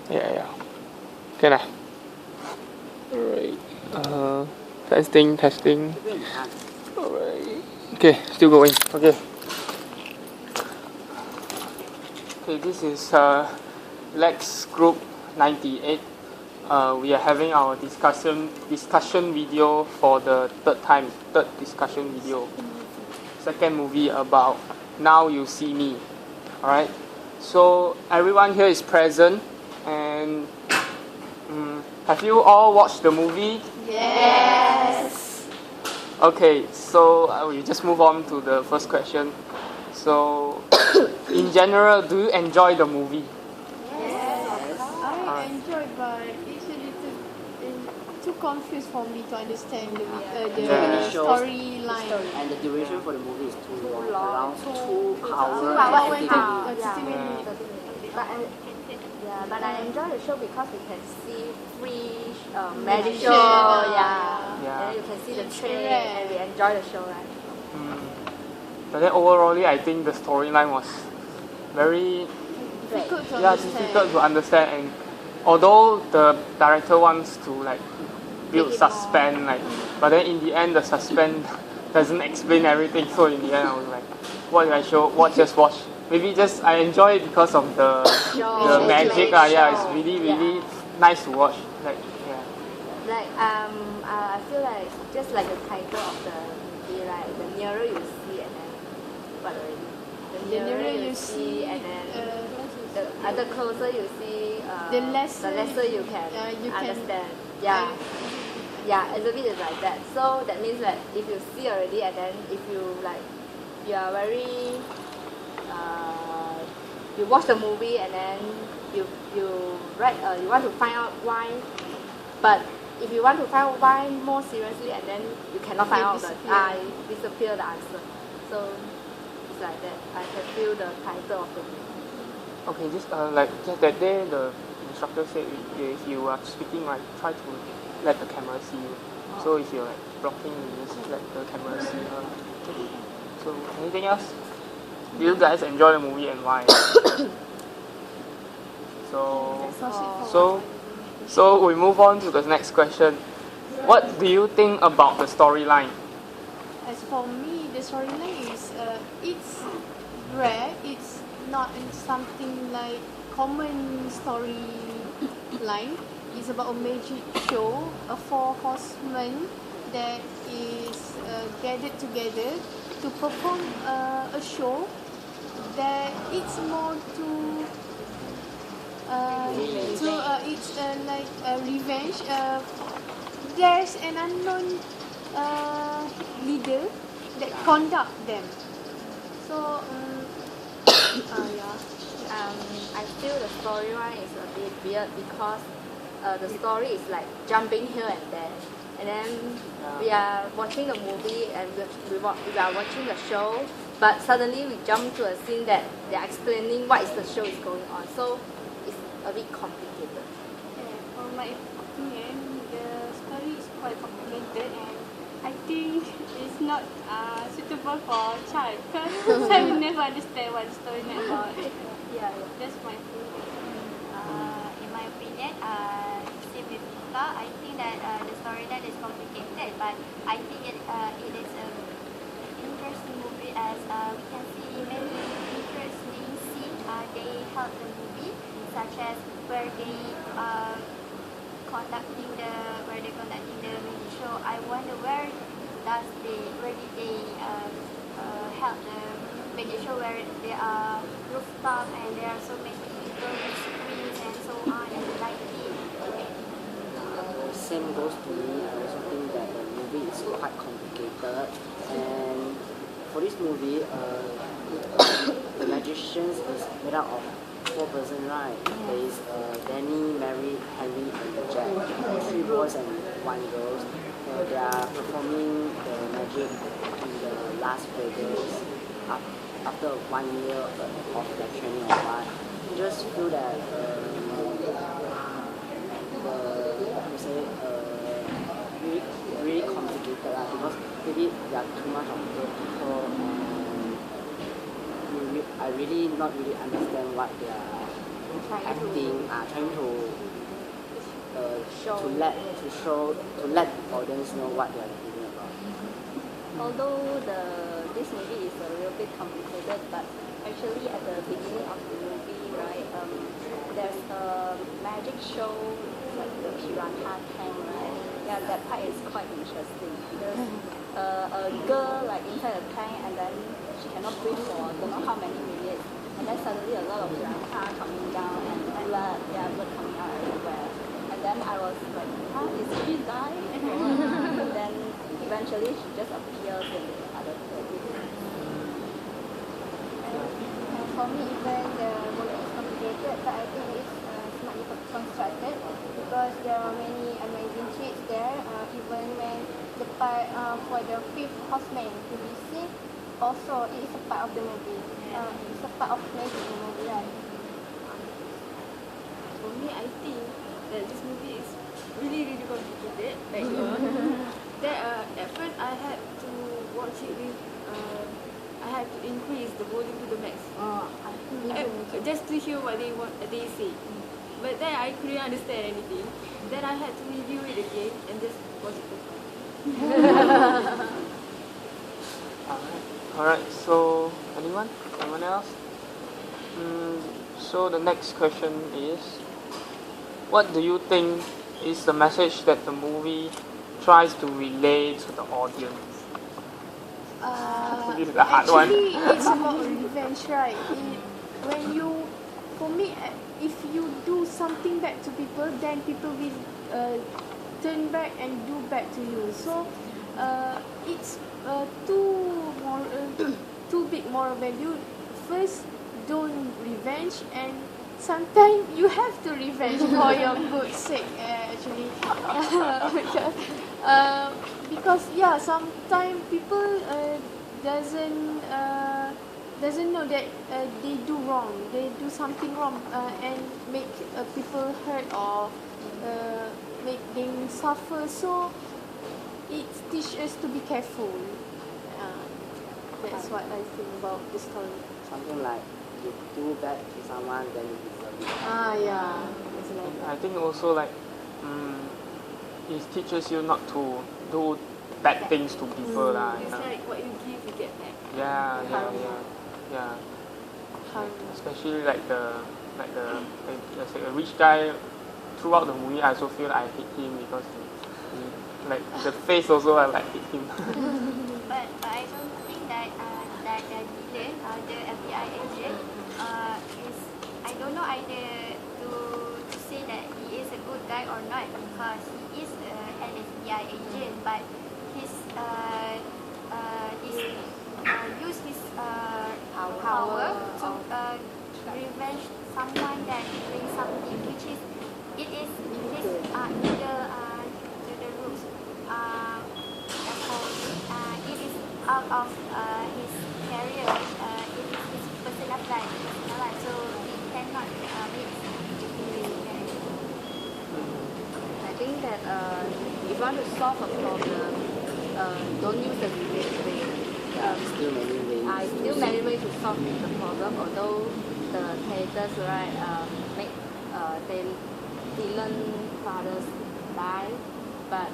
Yeah. Okay lah. Alright. Testing. Alright. Okay, still going. Okay. Okay, this is Lex Group 98. We are having our discussion video for the third discussion video. Second movie about Now You See Me. Alright. So everyone here is present, and have you all watched the movie? Yes. Okay, so we just move on to the first question. So, in general, do you enjoy the movie? Yes. I enjoy, but it's a little too confused for me to understand the storyline. And the duration for the movie is too long, around 2 But I enjoy the show because we can see free magic Magic show. show. And you can see the train and we enjoy the show, right? But then overall, I think the storyline was very difficult to understand. And although the director wants to build suspense, but then in the end the suspense doesn't explain everything. So in the end, I was like, what did I just watch? Maybe just I enjoy it because of the magic. It's really nice to watch. I feel like just like the title of the movie, like the nearer you see and then what already? The nearer you see and then the closer you see, the lesser you can understand. Yeah, it's a bit like that. So that means that if you see already and then if you you are very you watch the movie and then you want to find out why, but if you want to find out why more seriously and then you cannot find out disappear the answer. So it's like that. I can feel the title of the movie. Okay, just that day the instructor said if you are speaking, try to let the camera see you. So if you're blocking, you just let the camera see her. Okay. So anything else? Do you guys enjoy the movie and why? So we move on to the next question. What do you think about the storyline? As for me, the storyline is it's rare. It's not something like common storyline. It's about a magic show, a 4 horsemen that is gathered together to perform a show that it's more to it's like a revenge. There's an unknown leader that conduct them. So I feel the storyline is a bit weird because the story is jumping here and there, and then we are watching the movie and we are watching the show, but suddenly we jump to a scene that they are explaining what is the show is going on, so it's a bit complicated. For my opinion, the story is quite complicated and I think it's not suitable for a child because I will never understand what the story is about. That's my opinion. In my opinion, same with Ika, I think that the storyline is complicated, but I think it is an interesting movie as we can see many interesting scenes they held the movie, such as where they conducting the magic show. I wonder where did they held the magic show where there are rooftop and there are so many people with screens and so on and lighting. Same goes to me. I also think that the movie is quite complicated, and for this movie, the magicians is made up of 4 persons, right? There is Danny, Mary, Henry, and Jack. 3 boys and 1 girl. They are performing the magic in the Las Vegas after 1 year of their training or what. I just feel that really complicated because maybe there are too much of the people and I really not really understand what they are acting, trying to let the audience know what they are thinking about. Although this movie is a little bit complicated, but actually at the beginning of the movie, right, there's a magic show like the Piranha tank, right? Yeah, that part is quite interesting because a girl like inside a tank and then she cannot breathe for don't know how many minutes, and then suddenly a lot of piranha coming down and blood coming out everywhere. And then I was like, is she dying? And then eventually she just appears in the other place. For me, even the movie is complicated, but I think it's smartly constructed because there are many amazing tricks there. Even when the part for the fifth horseman to be seen, also it is a part of the movie. It's a part of magic in the movie, right? For me, I think that this movie is really complicated. Like that at first I had to watch it with I had to increase the volume to the max. Just to hear what they say. But then I couldn't understand anything. Then I had to review it again and just watch it again. Alright, so anyone else? So the next question is, what do you think is the message that the movie tries to relay to the audience? This is a hard one. Actually, it's about revenge, right? For me, if you do something bad to people, then people will turn back and do back to you. So it's two big moral value. First, don't revenge, and sometimes you have to revenge for your good sake. Actually, because sometimes people doesn't know that they do wrong. They do something wrong and make people hurt or make them suffer. So it teaches us to be careful. That's what I think about the story. Something like you do bad to someone, then you deserve it. Yeah. It's like that. I think also like it teaches you not to do bad things to people lah. It's like what you give, you get back. Yeah. Especially like the let's say a rich guy. Throughout the movie, I also feel I hate him because he like the face also I like hate him. But I don't think that that the villain or the FBI agent is, I don't know either to say that he is a good guy or not, because he is an FBI agent, but his use his power to revenge someone that doing something which is his to the rules. It is out of his career. It is his personal life, so he cannot mix with his career. I think that if you want to solve a problem, don't use the revenge way. Still many ways. Still many ways to solve the problem, although the characters make Dylan fathers die, but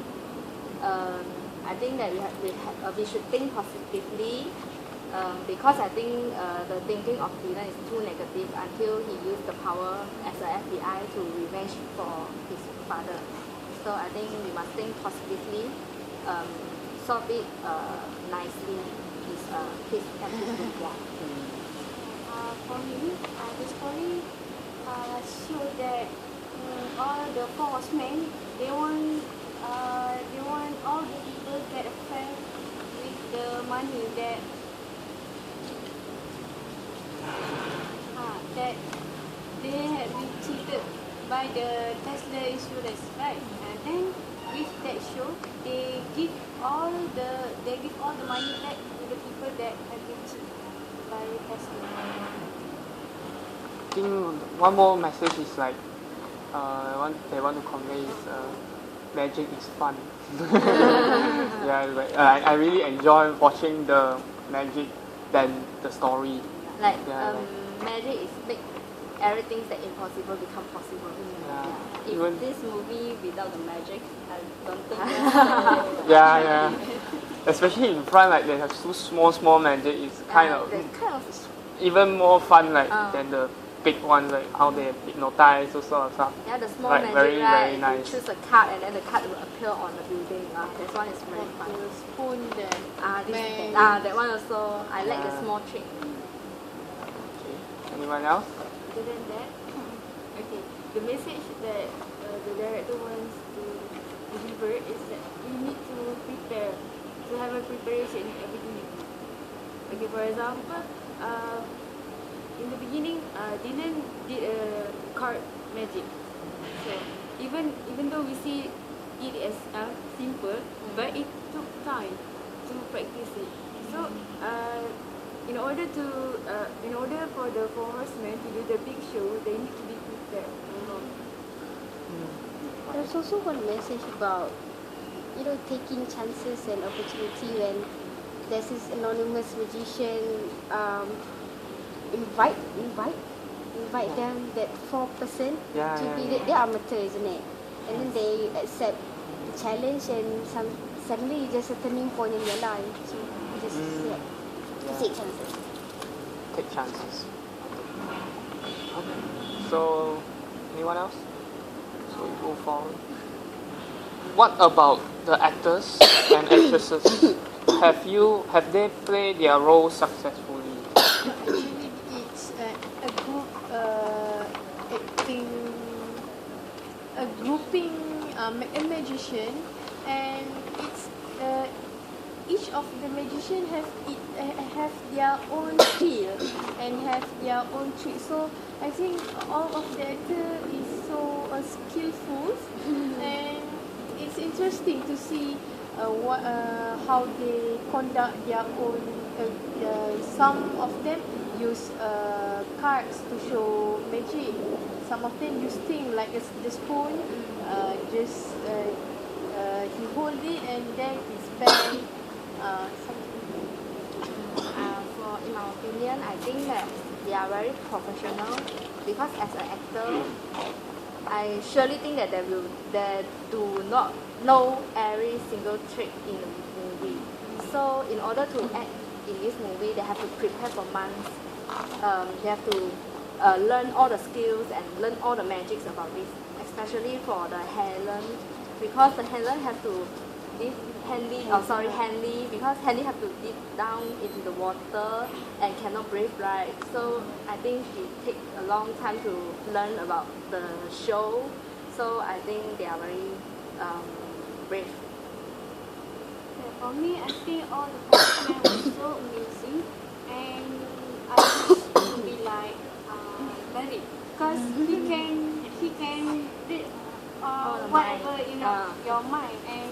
I think that we should think positively, because I think the thinking of Dylan is too negative until he used the power as an FBI to revenge for his father. So I think we must think positively, solve it nicely. His attitude. For me, the story shows that all the four horsemen, they want all the people get affair with the money that they had been cheated by the Tesla insurance, right? And then with that show, they give all the money back to the people that have been cheated by Tesla. I think one more message is like they want to convey is magic is fun. I really enjoy watching the magic than the story. Like magic is make everything that impossible become possible. Yeah. If Even this movie without the magic, I don't think yeah. Especially in front, like they have so small magic. It's kind of even more fun, like than the big ones, like how they hypnotize, those sort of stuff. Yeah, the small Like, magic, very, right? very nice. You choose a card and then the card will appear on the building. This one is very fun. The spoon there. That one also. I like the small trick. Okay. Anyone else? Other than that, okay, the message that the director wants to deliver is that you need to prepare, to have a preparation in everything you do. Okay, for example, in the beginning, Dylan did a card magic. So even though we see it as simple, but it took time to practice it. So in order for the four horsemen to do the big show, they need to be prepared. There's also one message about, taking chances and opportunity when there's this anonymous magician invite them, that 4% to be they're amateur, isn't it? And then they accept the challenge, and suddenly it's just a turning point in their life. So just take chances. Take chances. Okay. So, anyone else? So we go forward. What about the actors and actresses? Have they played their role successfully? Actually, it's a group acting, a grouping a magician, and it's each of the magician have their own skill and have their own trick. So I think all of the actor is so skillful, and it's interesting to see how they conduct their own. Some of them use cards to show magic. Some of them use things like the spoon. He hold it and then it's bang. In my opinion, I think that they are very professional, because as an actor, I surely think that they do not know every single trick in the movie. So in order to act in this movie, they have to prepare for months. They have to learn all the skills and learn all the magics about this, especially for the Helen, because the Helen have to Hanley, because Hanley have to dip down into the water and cannot breathe right. So I think she take a long time to learn about the show. So I think they are very brave. For me, I think all the performance was so amazing, and I wish to be like Barry, because he can read whatever in your mind, and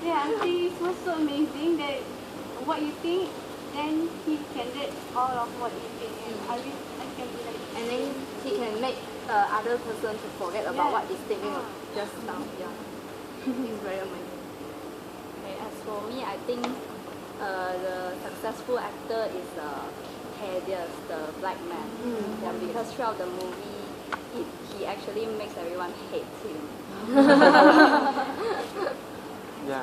I think it was so amazing that what you think, then he can read all of what you think, and I wish I can be like. And then he can make other person to forget about what he's thinking just now. It's very amazing. Okay, as for me, I think the successful actor is Thaddeus, the black man. Because throughout the movie, he actually makes everyone hate him. Yeah.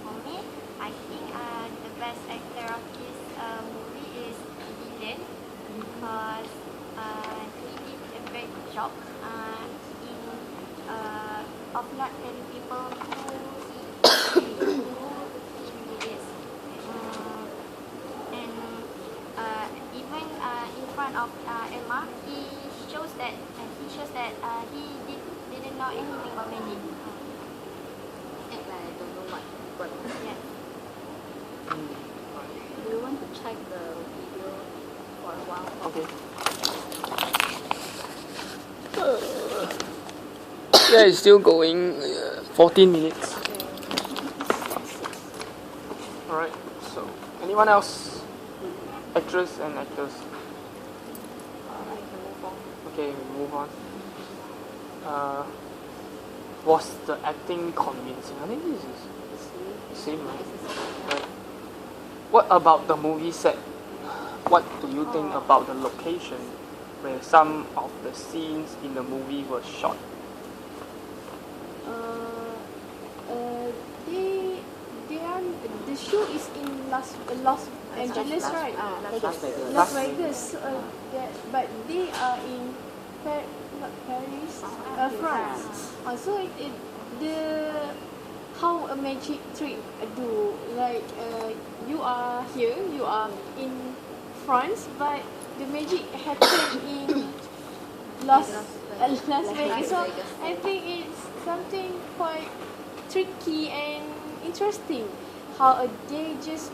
For me, I think the best actor of this movie is Dylan, because he did a great job of not telling people who he is. And even in front of Emma, he shows that he didn't know anything about magic. Act like I don't know much, but Yeah. Do you want to check the video for a while? Okay. Yeah, it's still going. 14 minutes. Alright, so anyone else? Actress and actors? Okay, we move on. Was the acting convincing? I think this is the same, right? Right. What about the movie set? what do you think about the location where some of the scenes in the movie were shot? The show is in Los Angeles, right? Las Vegas. Las Vegas. But they are in not Paris, France. So how a magic trick do, like you are here, you are in France, but the magic happened in Las Vegas. So I think it's something quite tricky and interesting. How they just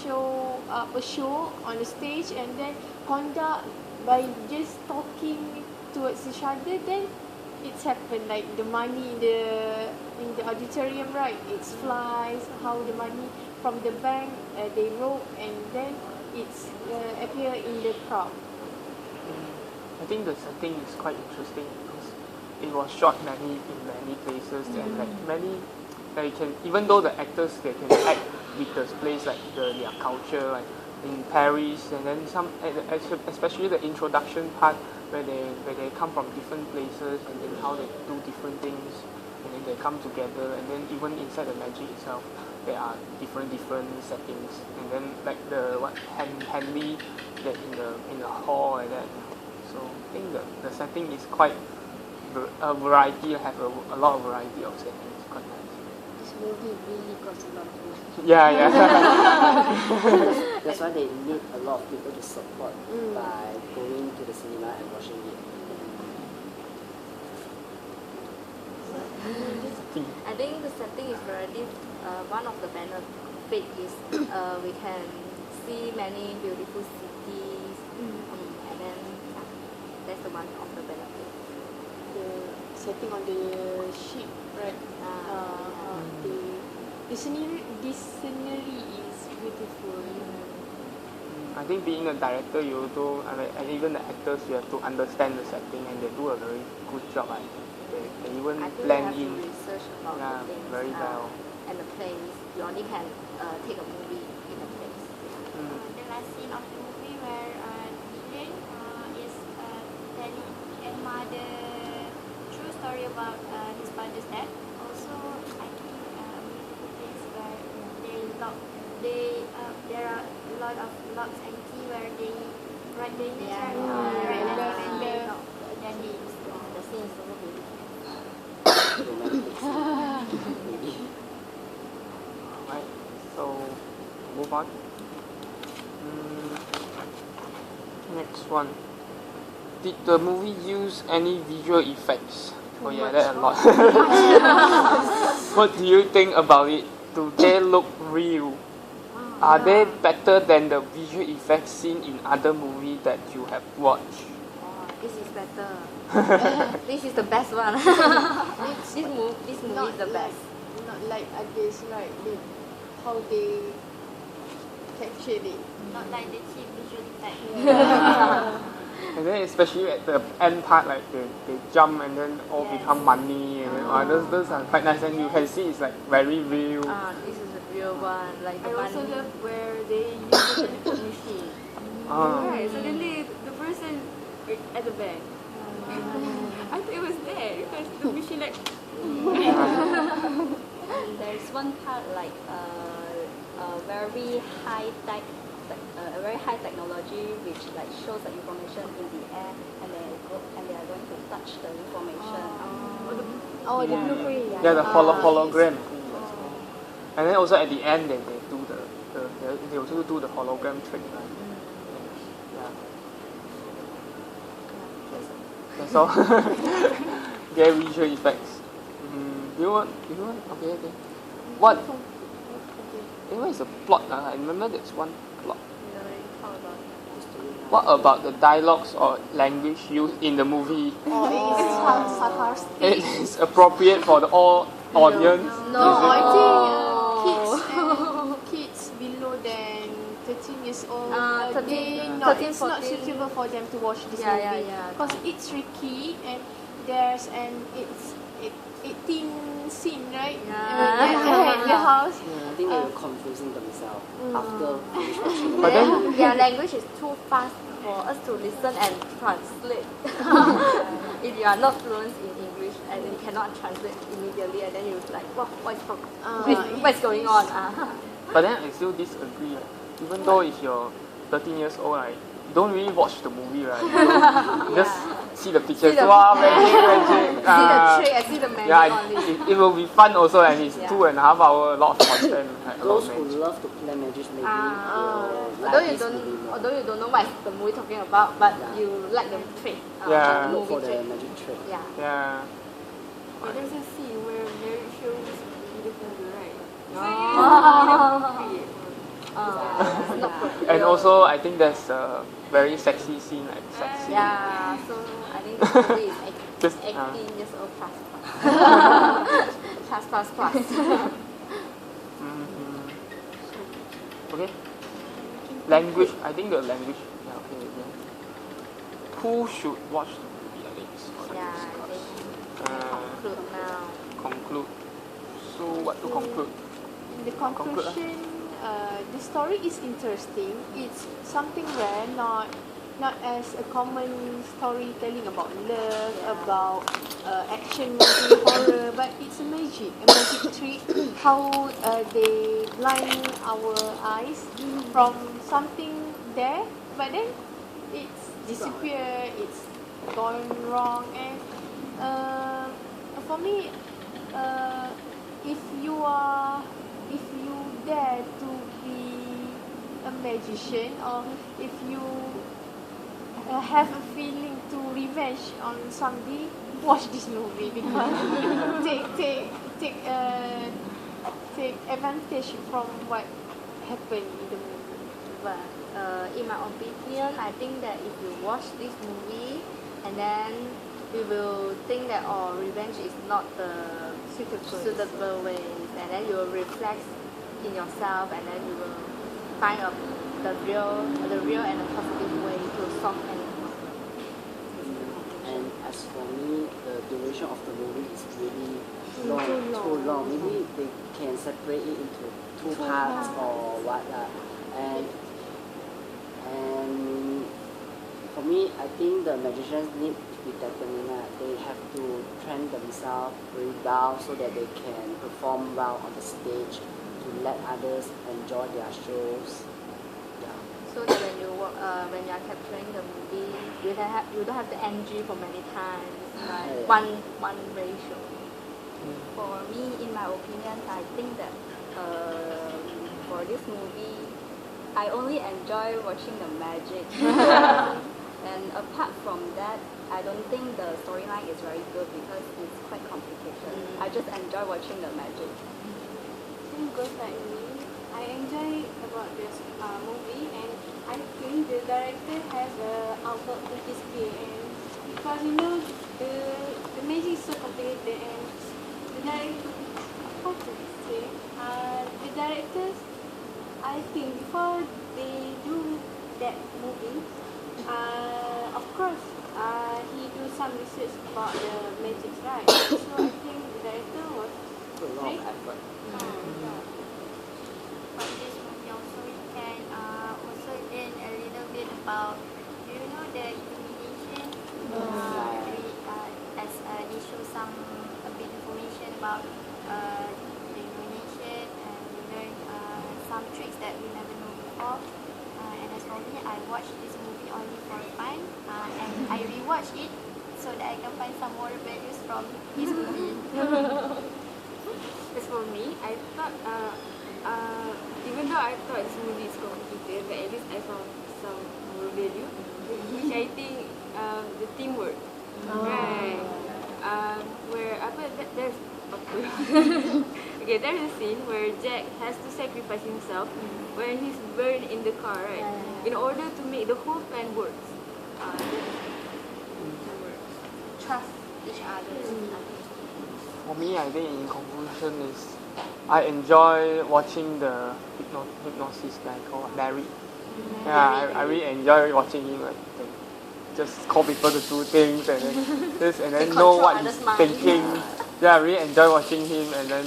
show up a show on the stage and then conduct by just talking towards each other. Then it's happened, like the money in the auditorium, right? It's flies. How the money from the bank they roll and then it's appear in the crowd. I think the setting is quite interesting because it was shot in many places and like many. They can, even though the actors they can act with the place like their culture, like in Paris, and then especially the introduction part where they come from different places and then how they do different things, and then they come together, and then even inside the magic itself there are different settings, and then like the Henley that in the hall like that. So I think the setting is quite a variety, have a lot of variety of settings. Quite nice. Movie really costs a lot of money. Yeah. That's why they need a lot of people to support by going to the cinema and watching it. I think the setting is very one of the benefit is we can see many beautiful cities, and then that's the one of the benefit. The setting on the ship, right? The scenery is beautiful. I think being a director, you do, and even the actors, you have to understand the setting, and they do a very good job. They even blend in. Research about the things, very well. And the place. You only can take a movie in a place. The last scene of the movie where Dylan is telling Emma the true story about his father's death. Also, I think a beautiful place where there are a lot of locks and key where they write their names their names. The scene is so beautiful. Right. So move on. Next one. Did the movie use any visual effects? Oh yeah, that's a lot. What do you think about it? Do they look real? Are they better than the visual effects seen in other movies that you have watched? This is better. This is the best one. This movie is the best. Not like others, right? How they captured it. Not like the cheap visual effect. And then especially at the end part, like they jump and then all become money, and then, those are quite nice. And you can see it's like very real. This is a real one. Like I the also money. love where they use the teleport machine. Right, suddenly the person at the bank. I thought it was there because the machine like. And there is one part like a very high tech, a very high technology which like shows the information in the air, and they are going to touch the information. The blueprint. Yeah, the hologram. And then also at the end, they do they also do the hologram trick. Right? Yeah. That's all. Get visual effects. You want? Okay. What is the plot? I remember there's one plot. What about the dialogues or language used in the movie? It's sarcastic. It is appropriate for all audience? I think kids below than 13 years old, it's not suitable for them to watch this movie because it's tricky and it's 18 scene, right? Yeah. The house. Yeah, I think they were confusing themselves after finish watching. But then Their language is too fast for us to listen and translate. If you are not fluent in English and you cannot translate immediately, and then you're like, what's going on? But then I still disagree. Even though if you're 13 years old, right, you don't really watch the movie, right? You just see the pictures. Wow, magic. See the trick and see the magic only. It will be fun also, and it's 2.5 hours, a lot of content. Like, Those who love to play magic maybe Although you don't know what is the movie talking about, but you like the trick. Yeah. look for movie the trick. magic trick. Yeah. Yeah. But there's a scene where Mary shows the movie, right? And also, I think there's a very sexy scene, like sexy. Yeah, so I think the movie is Just, 18 years old plus. plus. Okay. Language. I think the language. Yeah. Okay. Who should watch the movie? I think. Yeah, I think conclude now. Conclude. So what to conclude? In the conclusion, the story is interesting. It's something rare, not as a common storytelling about love, about action movie, horror, but it's a magic trick. How they blind our eyes from something there, but then it's disappear. It's gone wrong, and for me, if you dare to be a magician, or if you have a feeling to revenge on somebody, watch this movie, because take advantage from what happened in the movie. But in my opinion, I think that if you watch this movie and then you will think that revenge is not the suitable way, and then you will reflect in yourself, and then you will find the real and the positive way to solve any problem. And as for me, the duration of the movie is really too long. Maybe they can separate it into two parts or what. And for me, I think the magicians need to be determined. They have to train themselves very well so that they can perform well on the stage to let others enjoy their shows. So that when you are capturing the movie, you don't have the NG for many times, like one ratio. For me, in my opinion, I think that for this movie, I only enjoy watching the magic. And apart from that, I don't think the storyline is very good because it's quite complicated. I just enjoy watching the magic. Same goes like me. I enjoy about this movie, and I think the director has outlook to his game, because the magic is so complicated, and the directors, I think before they do that movie, of course, he do some research about the magic, right? So I think the director was A lot of effort. For this movie also we can also learn a little bit about, do you know the illumination? As they show a bit information about the illumination, and we learn some tricks that we never know before. And as for me, I watched this movie only for fun, and I rewatched it so that I can find some more values from this movie. As for me, I thought, even though I thought this movie is complicated, but at least I found some more value, which I think the teamwork, right? Where there's okay, there's a scene where Jack has to sacrifice himself when he's burned in the car, right? In order to make the whole plan work. Trust each other. For me, I think in conclusion is I enjoy watching the hypnosis guy called Larry. Yeah, I really enjoy watching him. Like, just call people to do things and then know what he's thinking. yeah, I really enjoy watching him, and then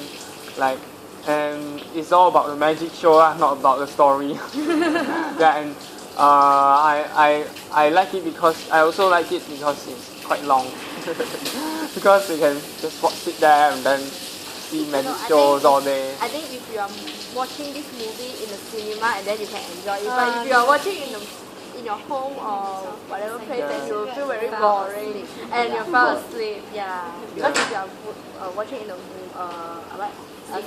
like, and it's all about the magic show, not about the story. Yeah, and I like it because I also like it because it's quite long. Because you can just sit there and then see magic shows all day. I think if you are watching this movie in the cinema and then you can enjoy it, but if you are watching in your home or whatever place, then you will feel very boring and you fall asleep. Yeah, because if you are watching in the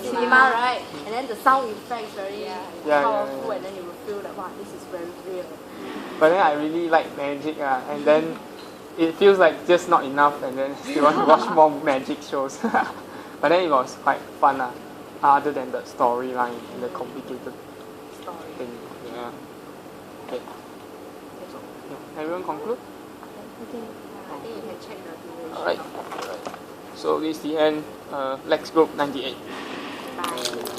cinema, right, and then the sound effect is very powerful, and then you will feel that wow, this is very real. But then I really like magic, and then it feels like just not enough, and then still want to watch more magic shows. But then it was quite fun, other than the storyline and the complicated thing. Yeah. Okay. So, everyone conclude? Okay. I think you can check the duration. Alright. So this is the end. Lex Group 98. Bye.